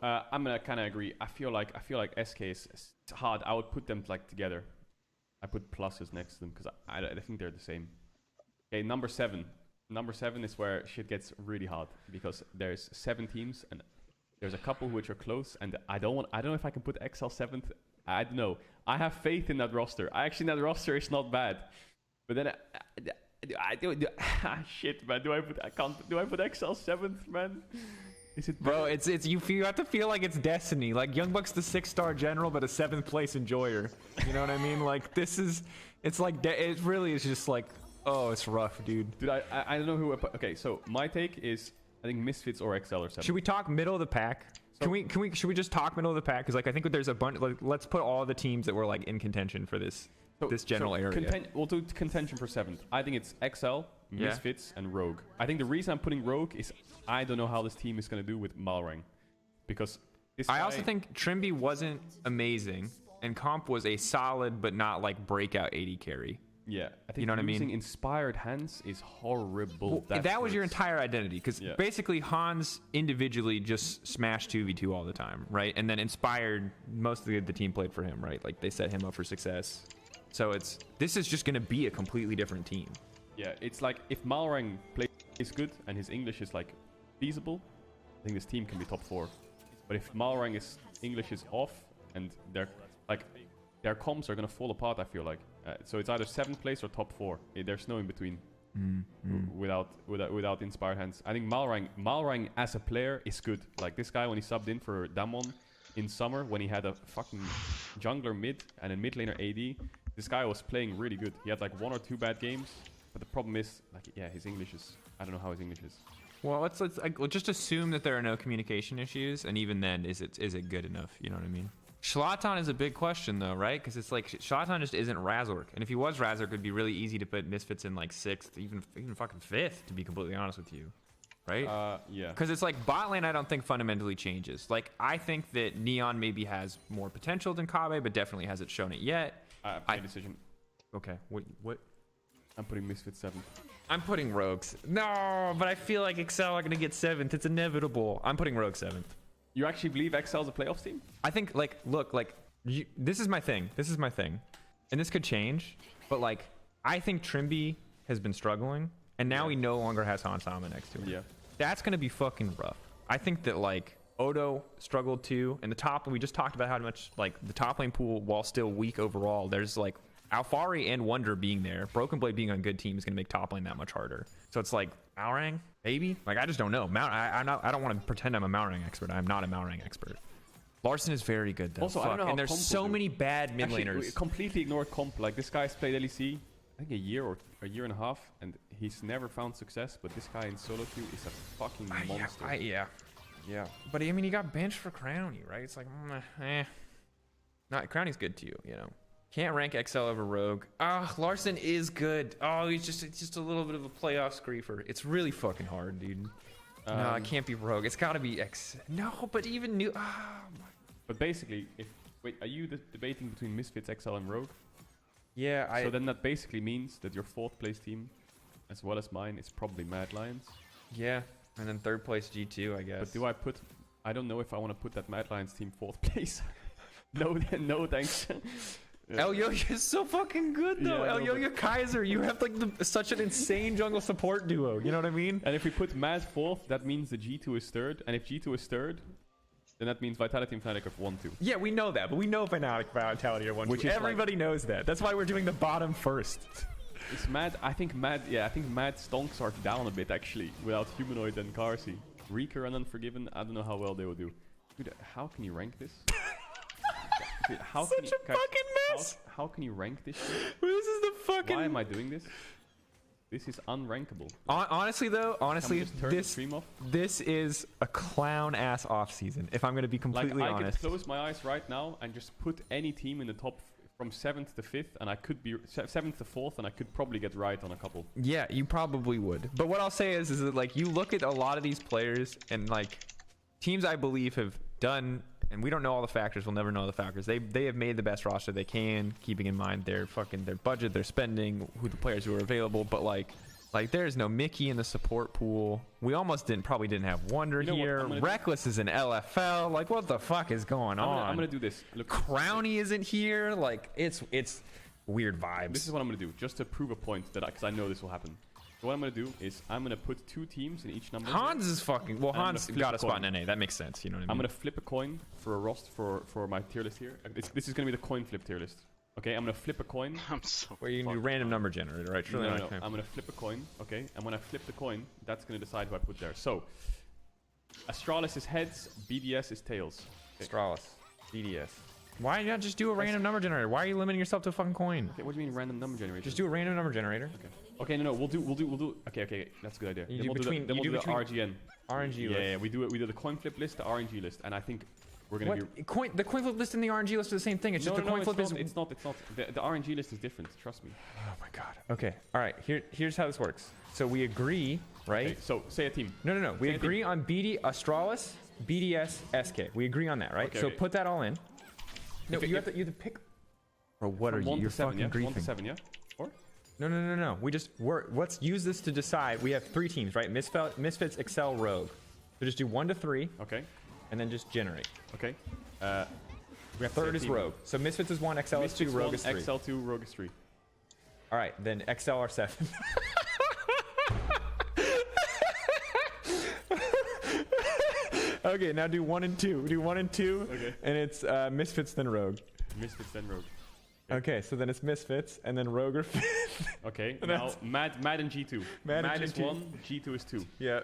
I'm gonna kind of agree. I feel like SK is hard. I would put them like together. I put pluses next to them because I think they're the same. Okay, number 7. Number 7 is where shit gets really hard because there's 7 teams and there's a couple which are close, and I don't know if I can put XL 7th. I don't know. I have faith in that roster. That roster is not bad, but then I do shit, man. Do I put XL 7th, man? Is it bro? It's you have to feel like it's destiny. Like Young Buck's the 6-star general, but a 7th place enjoyer. You know what I mean? Like it's like it really is just like, oh, it's rough, dude. Dude, I don't know who. Okay, so my take is I think Misfits or XL or 7th. Should we talk middle of the pack? So, should we just talk middle of the pack? Because like I think there's a bunch. Like, let's put all the teams that were like in contention for this general area. We'll do contention for 7th. I think it's XL, Misfits, and Rogue. I think the reason I'm putting Rogue is I don't know how this team is going to do with Malrang. Because I also think Trimby wasn't amazing, and Comp was a solid but not like breakout 80 carry. Yeah, I think using inspired hands is horrible. Well, that was your entire identity, because basically Hans individually just smashed 2v2 all the time, right? And then inspired, most of the team played for him, right? Like they set him up for success. So this is just going to be a completely different team. Yeah, it's like if Malrang plays good and his English is like feasible, I think this team can be top 4. But if Malrang's English is off and their comms are going to fall apart, I feel like. So it's either 7th place or top 4. There's no in between without inspired hands. I think Malrang as a player is good. Like this guy when he subbed in for Damwon in summer when he had a fucking jungler mid and a mid laner AD. This guy was playing really good. He had like 1 or 2 bad games, but the problem is like his English is, I don't know how his English is. Well, let's just assume that there are no communication issues, and even then, is it good enough? You know what I mean? Schlatan is a big question though, right? Because it's like Schlatan just isn't Razork, and if he was Razork, it'd be really easy to put Misfits in like 6th, even fucking 5th, to be completely honest with you, right? Yeah. Because it's like bot lane, I don't think fundamentally changes. Like I think that Neon maybe has more potential than Kabe, but definitely hasn't shown it yet. My decision. Okay. What? I'm putting Misfits 7th. I'm putting Rogues. No, but I feel like XL are gonna get 7th. It's inevitable. I'm putting Rogue 7th. You actually believe XL's a playoffs team? I think, like, look, like, this is my thing. And this could change, but, like, I think Trimby has been struggling, and now he no longer has Hansama next to him. Yeah. That's going to be fucking rough. I think that, like, Odo struggled too, and the top, we just talked about how much, like, the top lane pool, while still weak overall, there's, like, Alfari and Wonder being there, Broken Blade being on a good team is going to make top lane that much harder. So it's like, Malrang, maybe? Like, I just don't know. I don't want to pretend I'm a Malrang expert. I'm not a Malrang expert. Larson is very good, though. Also, I don't know how and there's so many bad mid laners. We completely ignored comp. Like, this guy's played LEC, I think a year or a year and a half, and he's never found success, but this guy in solo queue is a fucking monster. Yeah. But, I mean, he got benched for Crowny, right? It's like, Crowny's good to you, you know? Can't rank XL over Rogue. Larson is good. Oh, it's just a little bit of a playoff screefer. It's really fucking hard, dude. No, it can't be Rogue. It's got to be X. No, but even new. But basically, wait, are you debating between Misfits, XL, and Rogue? Yeah, So then that basically means that your 4th place team, as well as mine, is probably Mad Lions. Yeah, and then 3rd place G2, I guess. But I don't know if I want to put that Mad Lions team 4th place. No, thanks. Elyoya is so fucking good though. Yeah, Elyoya Kaiser, you have like such an insane jungle support duo. You know what I mean? And if we put Mad 4th, that means the G2 is 3rd. And if G2 is 3rd, then that means Vitality and Fnatic are 1-2. Yeah, we know that, but we know Vitality are 1-2. Everybody knows that. That's why we're doing the bottom first. It's Mad. I think Mad stonks are down a bit actually without Humanoid and Karsi. Reeker and Unforgiven. I don't know how well they will do. Dude, how can you rank this? Dude, fucking mess. How can you rank this shit? This is the fucking... Why am I doing this? This is unrankable. Honestly, this is a clown-ass off-season, if I'm going to be completely honest. I could close my eyes right now and just put any team in the top from 7th to 5th, and I could be 7th to 4th, and I could probably get right on a couple. Yeah, you probably would. But what I'll say is that, like, you look at a lot of these players, and, like, teams I believe have done... And we don't know all the factors. We'll never know the factors. They have made the best roster they can, keeping in mind their budget, their spending, who the players who are available. But like, Like, there's no Mickey in the support pool. We almost probably didn't have Wonder here. Reckless is an LFL. Like, what the fuck is going on? I'm gonna do this. Look, Crowny isn't here. Like, it's weird vibes. This is what I'm gonna do, just to prove a point that because I know this will happen. So what I'm gonna do is I'm gonna put 2 teams in each number. Hans is fucking. Well, Hans got a spot in NA. That makes sense. You know what I mean? I'm gonna flip a coin for a roster for my tier list here. This is gonna be the coin flip tier list. Okay, I'm gonna flip a coin. I'm so. Where you can do random number generator, right? No. I'm gonna flip a coin. Okay, and when I flip the coin, that's gonna decide who I put there. So, Astralis is heads, BDS is tails. Okay. Astralis, BDS. Why not just do a random number generator? Why are you limiting yourself to a fucking coin? Okay, what do you mean random number generator? Just do a random number generator. Okay, no. We'll do. Okay. That's a good idea. You We'll do the RGN. RNG list. Yeah. We do the coin flip list, the RNG list, and I think we're gonna be. The coin flip list and the RNG list are the same thing. It's just the coin flip is. It's not. The RNG list is different. Trust me. Oh my god. Okay. All right. Here's how this works. So we agree, right? Okay, so say a team. No. We agree on Astralis, BDS, SK. We agree on that, right? So put that all in. No, you have to pick. Bro, what are you? You're fucking griefing. 1 to 7, yeah? Or? No. Let's use this to decide. We have 3 teams, right? Misfits, Excel, Rogue. So just do 1 to 3. Okay. And then just generate. Okay. We have third is Rogue. So Misfits is 1, Excel is 2, Rogue is 3. XL 2, Rogue is 3. All right, then XL are 7. Okay, now do 1 and 2. Do 1 and 2. Okay. And it's Misfits then Rogue. Misfits then Rogue. Okay, so then it's Misfits and then Rogue are 5th. Okay. Now Mad and G2. Mad is G2. 1, G2 is 2. Yeah.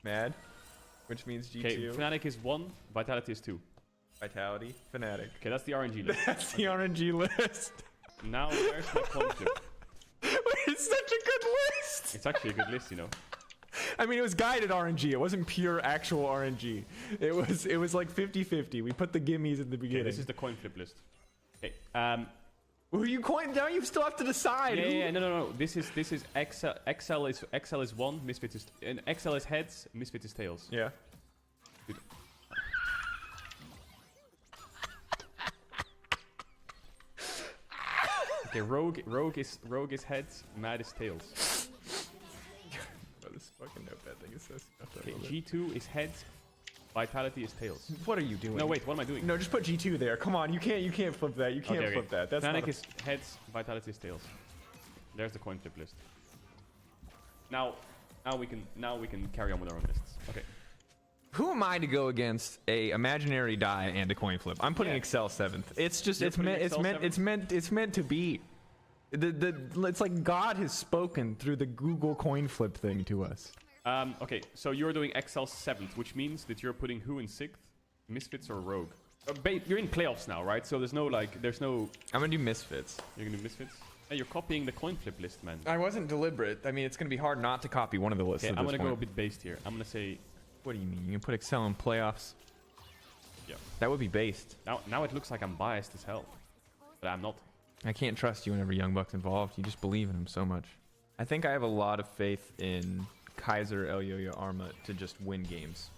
Mad, which means G2. Okay. Fnatic is 1, Vitality is 2. Vitality, Fnatic. Okay, that's the RNG list. That's the RNG list. Now where's my coin flip? It's such a good list. It's actually a good list, you know. I mean, it was guided RNG. It wasn't pure actual RNG. It was like 50-50. We put the gimmies at the beginning. Okay, this is the coin flip list. Okay. Who you coin? Now you still have to decide. Yeah. No. This is XL is 1, Misfits is and XL is heads, Misfits is tails. Yeah. Dude. Okay, Rogue is heads, Mad is tails. Oh, this fucking notepad thing is so stuff. Okay, G2 is heads, Vitality is tails. What are you doing? No, wait, what am I doing? No, just put G2 there. Come on, you can't flip that. You can't flip that. That's Fnatic is heads, Vitality is tails. There's the coin flip list. Now we can carry on with our own lists. Okay. Who am I to go against a imaginary die and a coin flip? I'm putting Excel 7th. It's just it's meant to be. It's like God has spoken through the Google coin flip thing to us. Okay, so you're doing XL 7th, which means that you're putting who in 6th? Misfits or Rogue? You're in playoffs now, right? So there's no. I'm gonna do Misfits. You're gonna do Misfits? Hey, you're copying the coin flip list, man. I wasn't deliberate. I mean, it's gonna be hard not to copy one of the lists. Okay, I'm gonna go a bit based here. I'm gonna say. What do you mean? You can put Excel in playoffs? Yeah. That would be based. Now it looks like I'm biased as hell, but I'm not. I can't trust you whenever Young Buck's involved. You just believe in him so much. I think I have a lot of faith in Kaiser, Elyoya, Arma to just win games.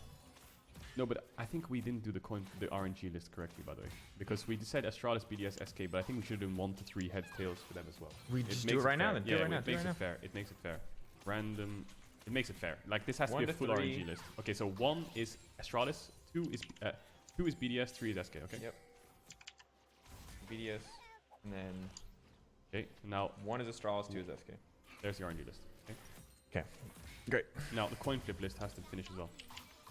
No, but I think we didn't do the RNG list correctly, by the way, because we said Astralis, BDS, SK, but I think we should have done 1 to 3 heads, tails for them as well. We just do it right now then. Yeah, it makes it fair. It makes it fair. Random. It makes it fair. Like this has to be a full RNG list. Okay, so 1 is Astralis, 2 is BDS, 3 is SK. Okay. Yep. BDS, and then. Okay. Now 1 is Astralis, 2 is SK. There's the RNG list. Okay. Great. Now the coin flip list has to finish as well.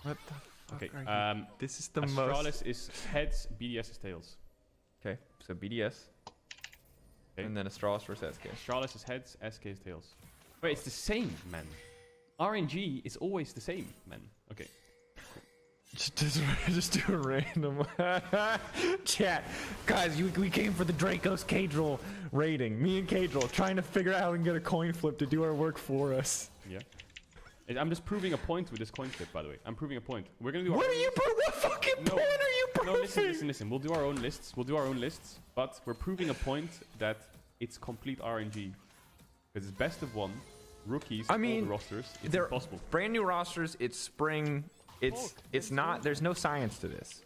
What the fuck? Okay. This is the Astralis is heads, BDS is tails. Okay. So BDS. Okay. And then Astralis versus SK. Astralis is heads, SK is tails. Wait, it's the same, man. RNG is always the same, man. Okay. Just do a random chat, guys. We came for the Dracos Cadril rating. Me and Cadril trying to figure out how we can get a coin flip to do our work for us. Yeah. I'm just proving a point with this coin flip, by the way. I'm proving a point. We're gonna do. What fucking point are you proving? No, listen. We'll do our own lists. But we're proving a point that it's complete RNG because it's best of 1. Rookies. I mean, old rosters. It's impossible. Brand new rosters. It's spring. It's not. There's no science to this.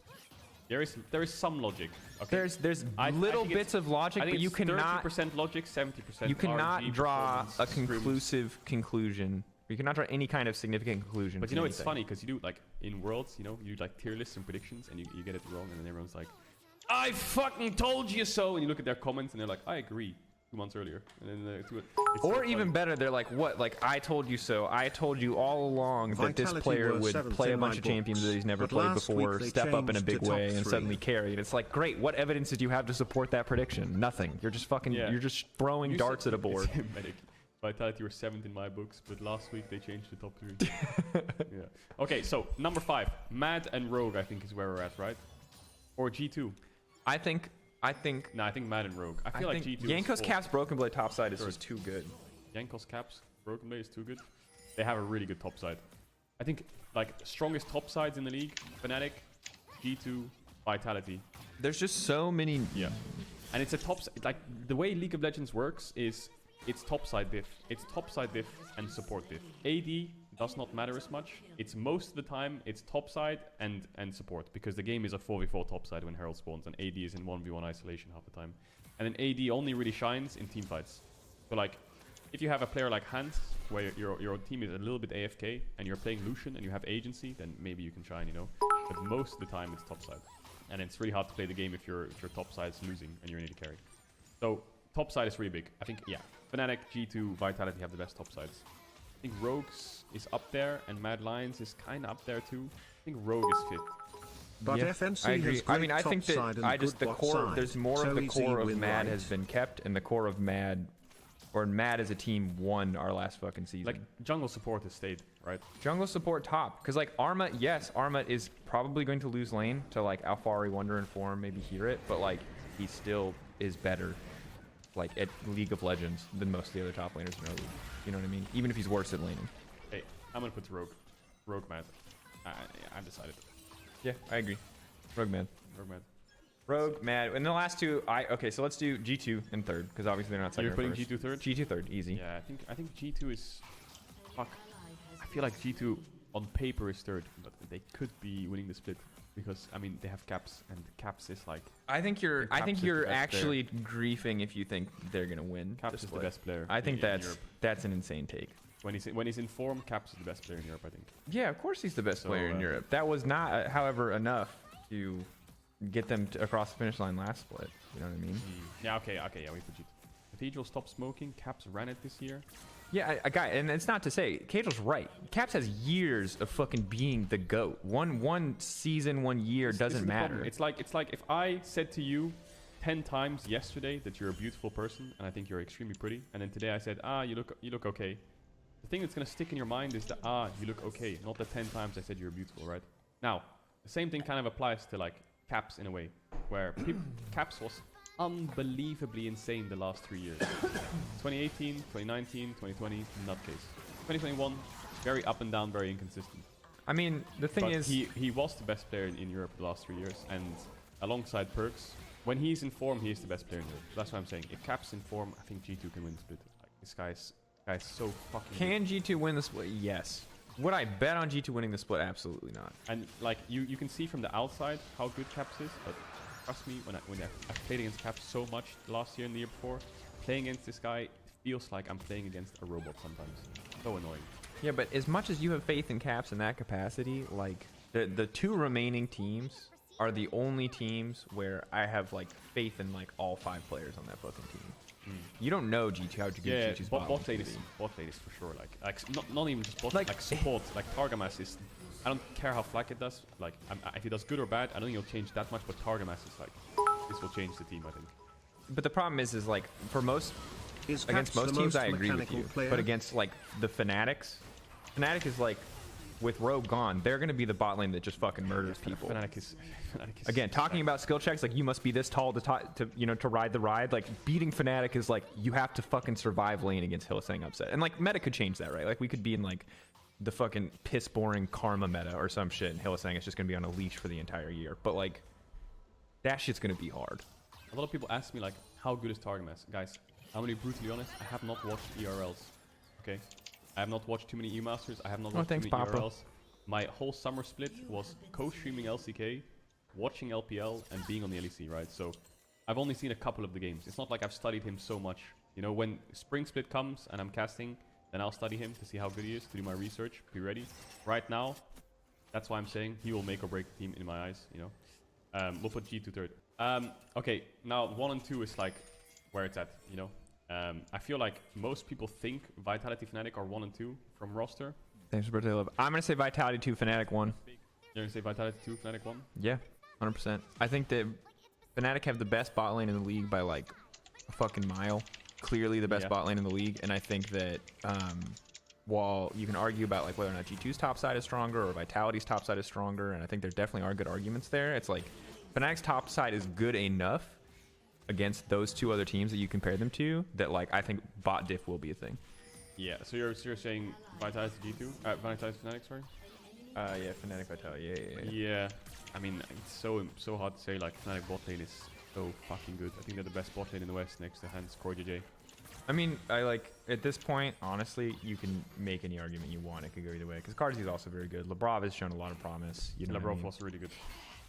There is some logic. Okay? There's I little think bits of logic, I think but you it's cannot 30% logic, 70%. you cannot RNG, draw a performance, conclusive conclusion. You cannot draw any kind of significant conclusion. But from you know, it's anything. funny because you do like in Worlds, you know, you do like tier lists and predictions, and you get it wrong, and then everyone's like, "I fucking told you so," and you look at their comments, and they're like, "I agree." 2 months earlier, and then it's Or so even funny. better, they're like, what? Like, I told you so. I told you all along that this Vitality player were would seventh play a in bunch my of champions books, that he's never but played last before, week they step up in a changed big to top way, and 3. suddenly carry. And it's like, great. What evidence did you have to support that prediction? Nothing. You're just fucking. Yeah. You're just throwing darts at a board. Medic. Vitality were 7th in my books, but last week they changed the top 3. Yeah. Okay, so number 5, Mad and Rogue, I think is where we're at, right? Or G2. I think. No, I think Mad and Rogue. I feel like think G2. Yanko's is full. Caps Broken Blade topside is Third. just too good. Yanko's Caps, Broken Blade is too good. They have a really good top side. I think like strongest top sides in the league: Fnatic, G2, Vitality. There's just so many. Yeah, and it's a like the way League of Legends works is it's topside diff, and support diff. AD does not matter as much. It's most of the time it's topside and support, because the game is a 4v4 topside when Herald spawns, and AD is in 1v1 isolation half the time. And then AD only really shines in team fights. So like, if you have a player like Hans, where your team is a little bit AFK, and you're playing Lucian and you have agency, then maybe you can shine, you know. But most of the time it's topside, and it's really hard to play the game if your topside's losing and you're in AD carry. So topside is really big. I think Fnatic, G2, Vitality have the best topsides. I think Rogues is up there, and Mad Lions is kind of up there too. I think Rogue is fit. But Yeah, FNC I agree. has great I mean, I think top that side and I just good the bot core. side, There's more so of the easy core of win Mad right. has been kept, and the core of Mad, or Mad as a team, won our last fucking season. Like jungle support has stayed, right? Jungle support top, because like Arma, yes, Arma is probably going to lose lane to like Alphari, Wonder, and Form, maybe hear it, but like he still is better, like at League of Legends than most of the other top laners in our league. You know what I mean? Even if he's worse at laning. Hey, I'm gonna put Rogue Mad. I've decided. Yeah, I agree. Rogue Mad. Rogue Mad. Rogue Mad. And the last two, okay, so let's do G2 in third, because obviously they're not second. You're putting first. G2 third? G2 third, easy. Yeah, I think G2 is. Fuck. I feel like G2 on paper is third, but they could be winning the split, because I mean they have Caps, and Caps is like I think you're Caps is the best actually griefing if you think they're gonna win. Caps is the split. best player. I think in Europe. that's an insane take. When he's in form, Caps is the best player in Europe, I think. Yeah, of course he's the best So, player in Europe. That was not, however, enough to get them across the finish line last split. You know what I mean? Yeah, okay, yeah, we put G2. Cathedral stopped smoking. Caps ran it this year. Yeah, and it's not to say Cagel's right. Caps has years of fucking being the GOAT. One season, 1 year This is doesn't the matter. problem. It's like if I said to you 10 times yesterday that you're a beautiful person and I think you're extremely pretty, and then today I said, you look okay. The thing that's gonna stick in your mind is the you look okay, not the 10 times I said you're beautiful, right? Now, the same thing kind of applies to like Caps in a way, where Caps was unbelievably insane the last 3 years. 2018, 2019, 2020, nutcase. 2021, very up and down, very inconsistent. I mean, the thing But is, he was the best player in Europe the last 3 years, and alongside Perks, when he's in form, he is the best player in Europe. That's what I'm saying. If Cap's in form, I think G2 can win the split. Like, this guy's so fucking can G2 win the split? Yes. Would I bet on G2 winning the split? Absolutely not. And like you can see from the outside how good Caps is, but trust me, when I played against Caps so much last year and the year before, playing against this guy feels like I'm playing against a robot sometimes. So annoying. Yeah, but as much as you have faith in Caps in that capacity, like the two remaining teams are the only teams where I have like faith in like all 5 players on that fucking team. You don't know G2 how to get G2's bot lane is for sure. Like not even just bot, like support. Like Targamas is. I don't care how Flack it does. Like if he does good or bad, I don't think he'll change that much. But Targamas is like this will change the team, I think. But the problem is like for most Is against Caps most the teams, most I agree with mechanical you. player? But against like the Fanatics, Fnatic is like with Rogue gone, they're gonna be the bot lane that just fucking murders people. Fnatic is Again, talking about skill checks, like you must be this tall to ride the ride. Like beating Fnatic is like you have to fucking survive lane against Hylissang upset. And like meta could change that, right? Like we could be in like the fucking piss boring karma meta or some shit, and Hylissang is just gonna be on a leash for the entire year. But like that shit's gonna be hard. A lot of people ask me like, how good is Targamas? Guys, I'm gonna be brutally honest. I have not watched ERLs. Okay, I have not watched too many E-Masters. I have not watched thanks, too many Papa. ERLs. My whole summer split was co-streaming LCK, watching LPL and being on the LEC, right? So I've only seen a couple of the games. It's not like I've studied him so much. You know, when Spring Split comes and I'm casting, then I'll study him to see how good he is, to do my research, be ready. Right now, that's why I'm saying he will make or break the team in my eyes, you know. We'll put G2 third. Okay, now 1 and 2 is like where it's at, you know. I feel like most people think Vitality Fnatic are 1 and 2 from roster. Thanks for birthday love. I'm gonna say Vitality 2, Fnatic 1. You're gonna say Vitality 2, Fnatic 1? Yeah, 100%. I think that Fnatic have the best bot lane in the league by like a fucking mile. Clearly the best bot lane in the league, and I think that while you can argue about like whether or not G2's top side is stronger or Vitality's top side is stronger, and I think there definitely are good arguments there, it's like Fnatic's top side is good enough against those two other teams that you compare them to that like I think bot diff will be a thing. Yeah, so you're saying Vitality G2? Vitality Fnatic, sorry? Yeah, Fnatic Vitality. Yeah. I mean, it's so hard to say. Like Fnatic bot lane is so fucking good. I think they're the best bot lane in the West next to Hans Core JJ. I mean, I like at this point, honestly, you can make any argument you want. It could go either way because Karzi is also very good. Labrov has shown a lot of promise. You know, Labrov also really good.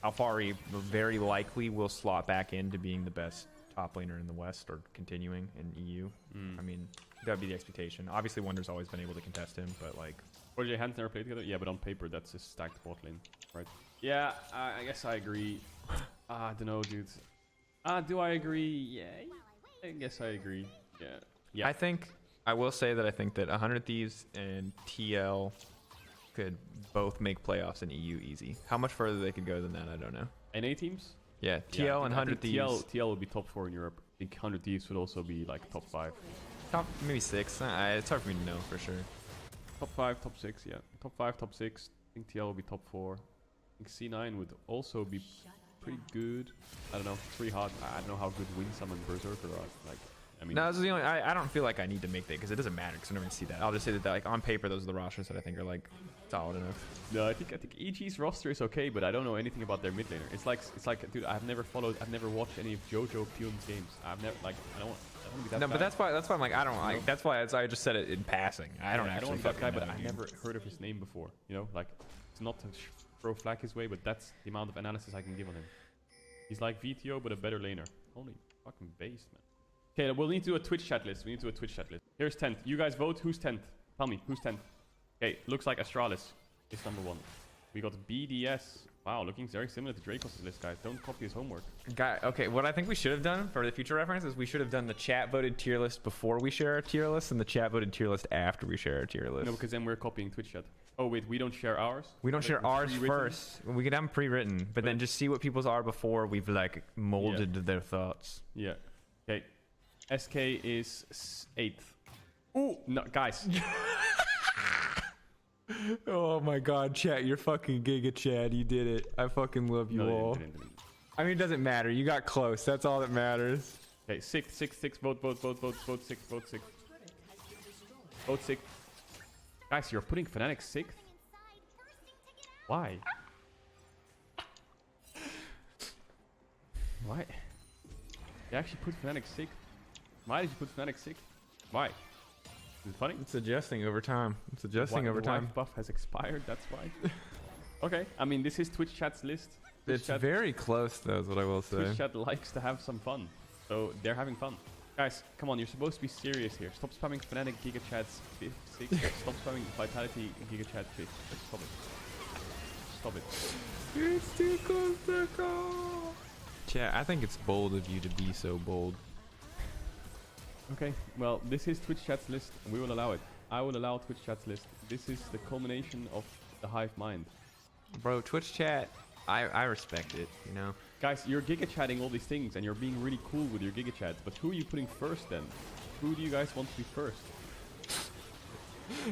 Alfari very likely will slot back into being the best top laner in the West or continuing in EU. I mean, that'd be the expectation. Obviously, Wonder's always been able to contest him, but like. Core JJ Hans never played together. Yeah, but on paper, that's a stacked bot lane, right? Yeah, I guess I agree. I don't know, dude. Do I agree? Yeah, I guess I agree. Yeah. I will say that I think that 100 Thieves and TL could both make playoffs in EU easy. How much further they could go than that, I don't know. NA teams? Yeah, TL and 100 Thieves. TL would be top 4 in Europe. I think 100 Thieves would also be like top 5. Top maybe 6. It's hard for me to know for sure. Top 5, top 6, yeah. Top 5, top 6. I think TL will be top 4. I think C9 would also be pretty good. I don't know. It's pretty hard. I don't know how good Winsome and Berserker are. Like, I mean, no, this is the only. I don't feel like I need to make that because it doesn't matter because I'm never gonna see that. I'll just say that like on paper, those are the rosters that I think are like solid enough. No, I think EG's roster is okay, but I don't know anything about their mid laner. It's like, dude, I've never watched any of JoJo Pyun's games. I've never like, I don't want to be that. No, bad. but that's why I'm like I don't like. That's why I just said it in passing. I don't actually. I don't want to be that guy, but I never heard of his name before. You know, like it's not to throw flag his way, but that's the amount of analysis I can give on him. He's like VTO, but a better laner. Holy fucking base, man. Okay, we'll need to do a Twitch chat list. We need to do a Twitch chat list. Here's 10th. You guys vote. Who's 10th? Tell me, who's 10th? Okay, looks like Astralis is number 1. We got BDS. Wow, looking very similar to Dracos' list, guys. Don't copy his homework. Okay, what I think we should have done for the future reference is we should have done the chat voted tier list before we share our tier list and the chat voted tier list after we share our tier list. No, because then we're copying Twitch chat. Oh, wait, we don't share ours? We don't share ours first. We can have them pre-written, but then just see what people's are before we've like molded their thoughts. Yeah. Okay. SK is 8th. Ooh, no, guys. Oh my god, chat, you're fucking Giga Chad. You did it. I fucking love you all. Didn't. I mean, it doesn't matter. You got close. That's all that matters. Okay, 6. Vote 6. Vote 6. Guys, you're putting Fnatic 6th? Why? Why? You actually put Fnatic 6th? Why did you put Fnatic 6th? Why? Is it funny? It's adjusting over time. It's adjusting over time. The buff has expired, that's why. Okay, I mean, this is Twitch chat's list. It's very close, though, is what I will say. Twitch chat likes to have some fun. So, they're having fun. Guys, come on, you're supposed to be serious here. Stop spamming Fnatic Giga Chats 6. Stop spamming Vitality Giga Chat 5. Stop it. Stop it. It's too close to call. Chat, I think it's bold of you to be so bold. Okay, well, this is Twitch chat's list. We will allow it. I will allow Twitch chat's list. This is the culmination of the hive mind. Bro, Twitch chat, I respect it, you know? Guys, you're giga chatting all these things and you're being really cool with your giga chats, but who are you putting first then? Who do you guys want to be first?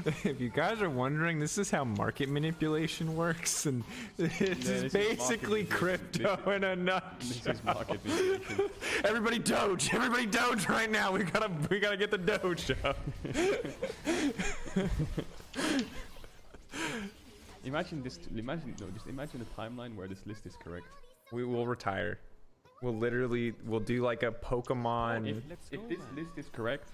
If you guys are wondering, this is how market manipulation works, and it's basically crypto in a nutshell. This is market manipulation. Everybody doge right now. We gotta get the doge up. Just imagine the timeline where this list is correct. We will retire. We'll do like a Pokemon. If this list is correct,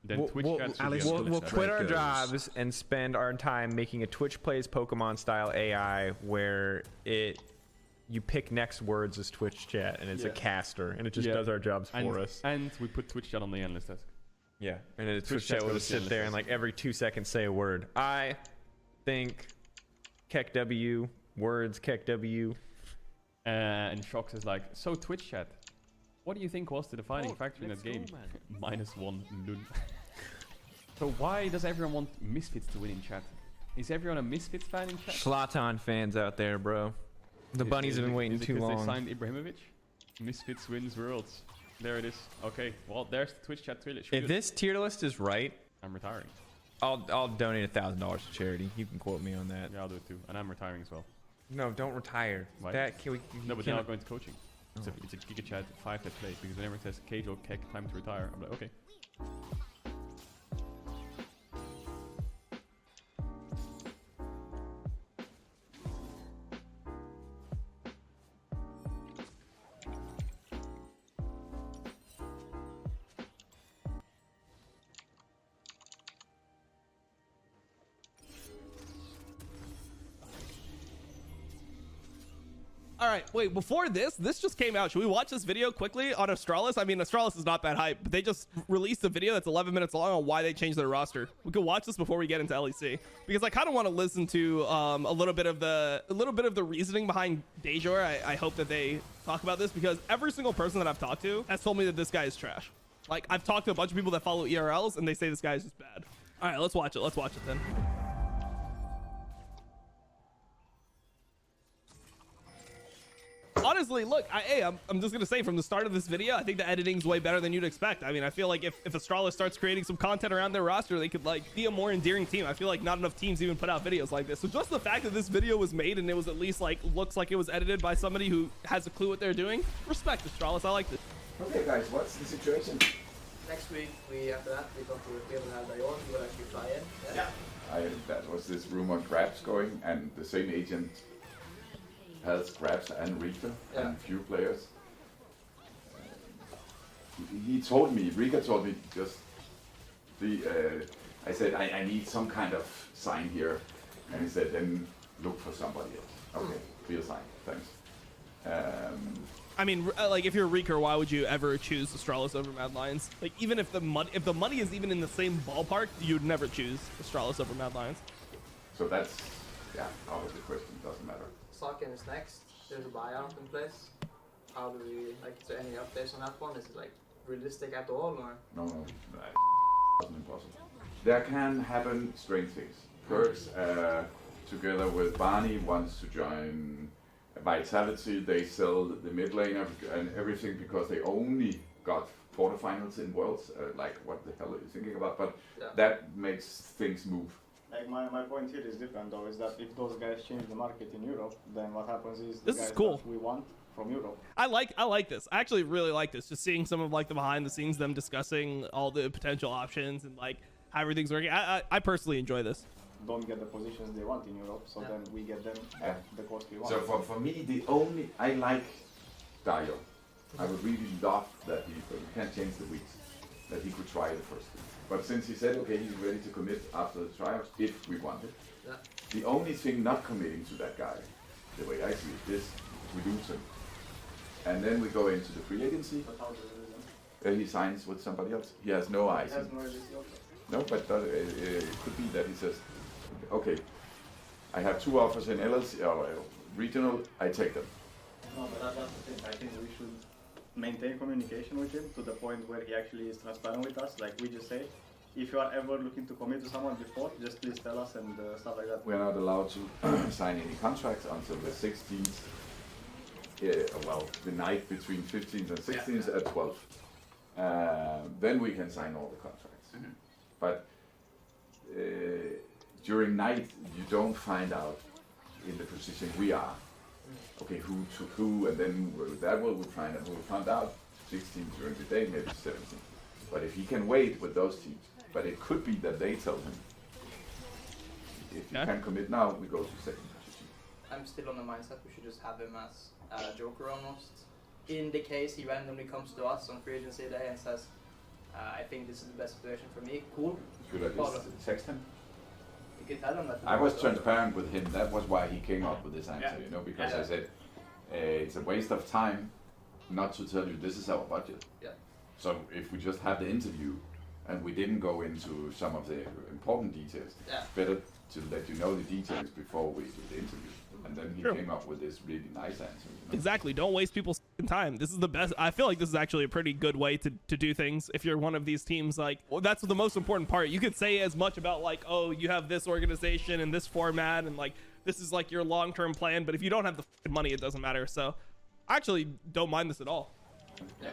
then Twitch chats we'll quit our jobs and spend our time making a Twitch plays Pokemon style AI where it you pick next words as Twitch chat, and it's a caster, and it just does our jobs for us. And we put Twitch chat on the analyst desk. Yeah, and then Twitch chat will just sit there and like every 2 seconds say a word. I think Keck W, words Keck W. And Shox is like, so Twitch chat, what do you think was the defining factor in that game? -1 Lund. So why does everyone want Misfits to win in chat? Is everyone a Misfits fan in chat? Zlatan fans out there, bro. The bunnies have been waiting too long. They signed Ibrahimovic? Misfits wins worlds. There it is. Okay, well, there's the Twitch chat trailer. If this tier list is right, I'm retiring. I'll donate $1,000 to charity. You can quote me on that. Yeah, I'll do it too. And I'm retiring as well. No, don't retire. Why? No, but then I'm going to coaching. It's a Giga Chat 5 that play because whenever it says Cage or Keck time to retire, I'm like, okay. All right, wait, before this just came out. Should we watch this video quickly on Astralis? I mean, Astralis is not that hype, but they just released a video that's 11 minutes long on why they changed their roster. We could watch this before we get into LEC because I kind of want to listen to a little bit of the reasoning behind Dejor. I hope that they talk about this because every single person that I've talked to has told me that this guy is trash. Like, I've talked to a bunch of people that follow ERLs and they say this guy is just bad. All right, let's watch it. Let's watch it then. Honestly, look, I'm just going to say from the start of this video, I think the editing's way better than you'd expect. I mean, I feel like if Astralis starts creating some content around their roster, they could, like, be a more endearing team. I feel like not enough teams even put out videos like this. So just the fact that this video was made and it was at least, like, looks like it was edited by somebody who has a clue what they're doing, respect Astralis. I like this. Okay, guys, what's the situation? Next week, after that, we come to the field and have Dayon. We will actually fly in. Yeah. That was this rumor grabs going, and the same agent has grabs and Rika and few players. He told me, Rika told me just I said I need some kind of sign here, and he said then look for somebody else. Okay, clear sign, thanks. I mean, like, if you're Reeker, why would you ever choose Astralis over Mad Lions? Like, even if the money is even in the same ballpark, you'd never choose Astralis over Mad Lions. So that's out of the question. Doesn't matter. Saken is next. There's a buyout in place. How do we, like, is there any updates on that one? Is it, like, realistic at all, or? No, it's impossible. There can happen strange things. Perks, together with Barney, wants to join Vitality. They sell the mid laner and everything because they only got quarterfinals in Worlds. Like, what the hell are you thinking about? But that makes things move. Like my point here is different though, is that if those guys change the market in Europe, then what happens is the this guys is cool. that we want from Europe. I like this. I actually really like this. Just seeing some of, like, the behind the scenes, them discussing all the potential options and, like, how everything's working. I personally enjoy this. Don't get the positions they want in Europe, so then we get them at the cost we want. So for me, I like Dio. I would really love that he can't change the weeks, that he could try the first thing. But since he said, okay, he's ready to commit after the tryouts, if we want it. The only thing not committing to that guy, the way I see it, is reduce him. And then we go into the free agency. But how does it He signs with somebody else. He has no eyes. He has no agency also. No, but it could be that he says, okay, I have 2 offers in LLC or regional, I take them. No, but that's the thing. I think we should maintain communication with him to the point where he actually is transparent with us. Like we just say, if you are ever looking to commit to someone before, just please tell us and stuff like that. We are not allowed to sign any contracts until the 16th. Well, the night between 15th and 16th at 12. Then we can sign all the contracts. But during night, you don't find out in the position we are. Okay, who took who, and then that will we find out. We'll find out 16 during the day, maybe 17. But if he can wait with those teams, but it could be that they tell him, if you can commit now, we go to second position. I'm still on the mindset we should just have him as a joker almost. In the case he randomly comes to us on free agency day and says, I think this is the best situation for me, cool. Should I just text him? You can tell him that. I was transparent with him. That was why he came up with this answer, you know, because I said, it's a waste of time not to tell you this is our budget. Yeah. So if we just had the interview and we didn't go into some of the important details, Yeah. better to let you know the details before we do the interview. And then he Sure. came up with this really nice answer. You know? Exactly. Don't waste people's time. This is the best. I feel like this is actually a pretty good way to do things. If you're one of these teams, like, well, that's the most important part. You could say as much about like, oh, you have this organization and this format and like, this is like your long-term plan. But if you don't have the money, it doesn't matter. So I actually don't mind this at all. Yeah.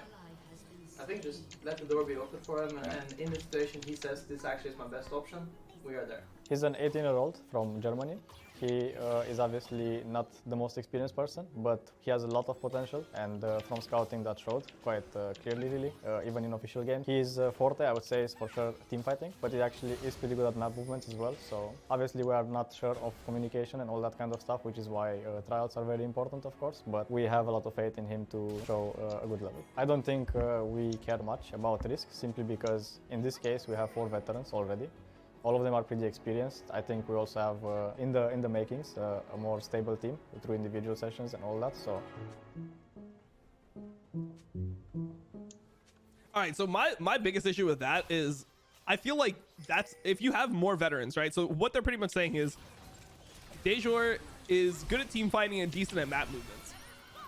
I think just let the door be open for him, and in the situation he says this actually is my best option, we are there. He's an 18-year-old from Germany. He is obviously not the most experienced person, but he has a lot of potential, and from scouting that showed quite clearly, really, even in official games. His forte, I would say, is for sure team fighting, but he actually is pretty good at map movements as well. So obviously we are not sure of communication and all that kind of stuff, which is why tryouts are very important, of course, but we have a lot of faith in him to show a good level. I don't think we care much about risk, simply because in this case we have 4 veterans already. All of them are pretty experienced. I think we also have, in the makings, a more stable team through individual sessions and all that. So. All right. So my biggest issue with that is, I feel like that's if you have more veterans, right? So what they're pretty much saying is, Dejor is good at team fighting and decent at map movements,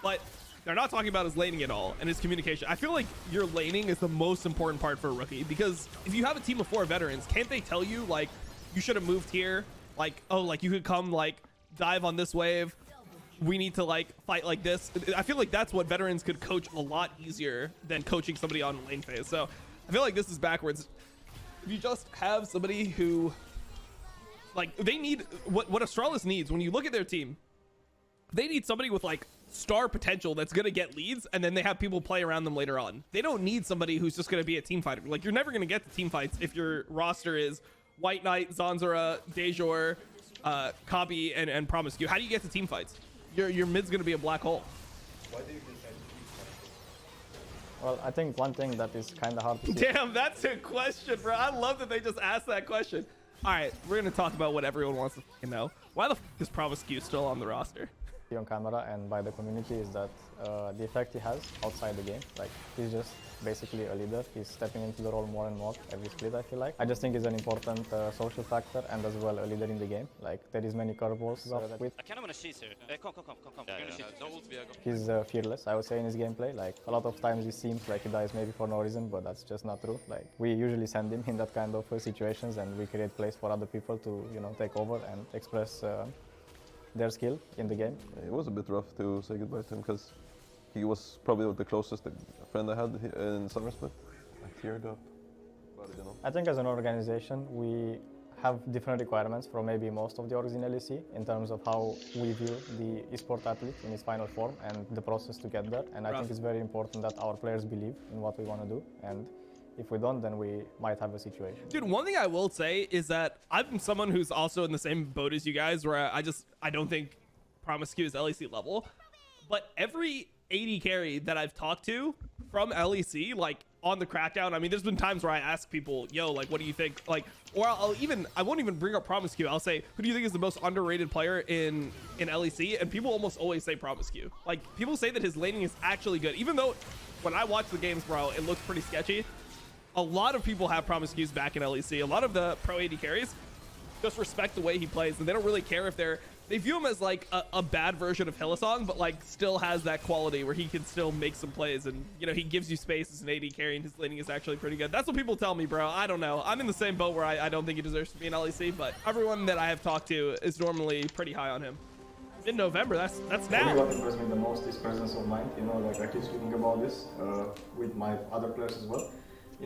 but they're not talking about his laning at all and his communication. I feel like your laning is the most important part for a rookie, because if you have a team of 4 veterans, can't they tell you like you should have moved here? Like, oh, like you could come like dive on this wave. We need to like fight like this. I feel like that's what veterans could coach a lot easier than coaching somebody on lane phase. So I feel like this is backwards. If you just have somebody who like, they need what Astralis needs when you look at their team, they need somebody with like star potential that's gonna get leads, and then they have people play around them later on. They don't need somebody who's just gonna be a team fighter. Like, you're never gonna get the team fights if your roster is White Knight, Zanzara, Dejor, Kabi, and Promiscu. How do you get to team fights? Your mid's gonna be a black hole. Why do you decide Well, I think one thing that is kind of hard to see. Damn, that's a question, bro. I love that they just asked that question. All right, we're gonna talk about what everyone wants to fucking know. Why the f is Promiscu still on the roster? On camera and by the community is that the effect he has outside the game. Like, he's just basically a leader. He's stepping into the role more and more every split, I feel like. I just think he's an important social factor and as well a leader in the game. Like, there is many curveballs with. I kind of want to cheese here. Come. He's fearless, I would say, in his gameplay. Like, a lot of times it seems like he dies maybe for no reason, but that's just not true. Like, we usually send him in that kind of situations, and we create place for other people to, you know, take over and express their skill in the game. It was a bit rough to say goodbye to him, because he was probably the closest friend I had in Summer Split. I teared up. But, you know. I think as an organization, we have different requirements from maybe most of the orgs in LEC in terms of how we view the esport athlete in his final form and the process to get there. And I think it's very important that our players believe in what we want to do. And if we don't, then we might have a situation. Dude, one thing I will say is that I'm someone who's also in the same boat as you guys, where I don't think Promiscu is LEC level. But every AD carry that I've talked to from LEC, like on the Crackdown, I mean, there's been times where I ask people, yo, like, what do you think? Like, or I won't even bring up Promiscu. I'll say, who do you think is the most underrated player in LEC? And people almost always say Promiscu. Like, people say that his laning is actually good, even though when I watch the games, bro, it looks pretty sketchy. A lot of people have Promiscu's back in LEC. A lot of the pro AD carries just respect the way he plays, and they don't really care if they view him as like a bad version of Hillsong, but like still has that quality where he can still make some plays, and you know, he gives you space as an AD carry, and his laning is actually pretty good. That's what people tell me, bro. I don't know. I'm in the same boat where I don't think he deserves to be in LEC, but everyone that I have talked to is normally pretty high on him. In November, that's now. What impressed me the most is presence of mind. You know, like, I keep speaking about this with my other players as well.